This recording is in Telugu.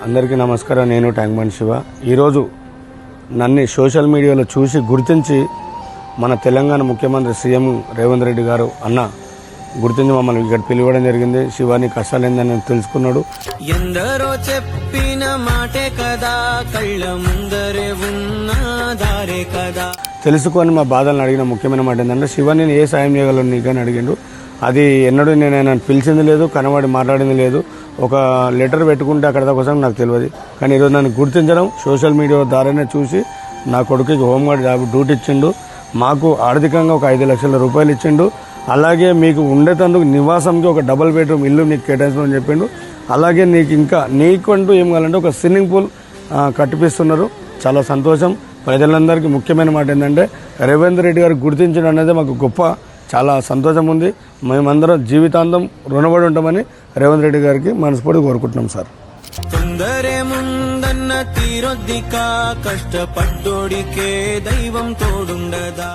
అందరికీ నమస్కారం. నేను ట్యాంక్ బండ్ శివ. ఈరోజు నన్ను సోషల్ మీడియాలో చూసి గుర్తించి మన తెలంగాణ ముఖ్యమంత్రి సీఎం రేవంత్ రెడ్డి గారు అన్న గుర్తించి మమ్మల్ని ఇక్కడ పిలవడం జరిగింది. శివాని కష్టాలు ఏందని తెలుసుకున్నాడు. ఎందరో చెప్పిన మాటే కదా, కళ్ళ ముందరే ఉన్నదారే కదా తెలుసుకొని మా బాధలను అడిగిన ముఖ్యమైన మాట ఏంటంటే, శివ నేను ఏ సాయం చేయగలను నీకని అడిగిండు. అది ఎన్నడూ నేను ఆయన పిలిచింది లేదు, కనబడి మాట్లాడింది లేదు. ఒక లెటర్ పెట్టుకుంటే అక్కడ కోసం నాకు తెలియదు. కానీ ఈరోజు నన్ను గుర్తించడం సోషల్ మీడియా ద్వారానే చూసి నా కొడుకుకి హోంగార్డ్ జాబ్ డ్యూటీ ఇచ్చిండు. మాకు ఆర్థికంగా ఒక 5 లక్షల రూపాయలు ఇచ్చిండు. అలాగే మీకు ఉండేటందుకు నివాసంకి ఒక డబుల్ బెడ్రూమ్ ఇల్లు నీకు కేటాయించమని చెప్పిండు. అలాగే నీకంటూ ఏం కావాలంటే ఒక స్విమ్మింగ్ పూల్ కట్టిపిస్తున్నారు. చాలా సంతోషం. ప్రజలందరికీ ముఖ్యమైన మాట ఏంటంటే, రేవంత్ రెడ్డి గారు గుర్తించడం అనేది మాకు గొప్ప చాలా సంతోషం ఉంది. మేమందరం జీవితాంతం రుణపడి ఉంటామని రేవంత్ రెడ్డి గారికి మనస్ఫూర్తిగా కోరుకుంటున్నాం సార్. తొందరే ముందన్న తీరొద్దిక, కష్టపడ్డోడికే దైవం తోడుండదా.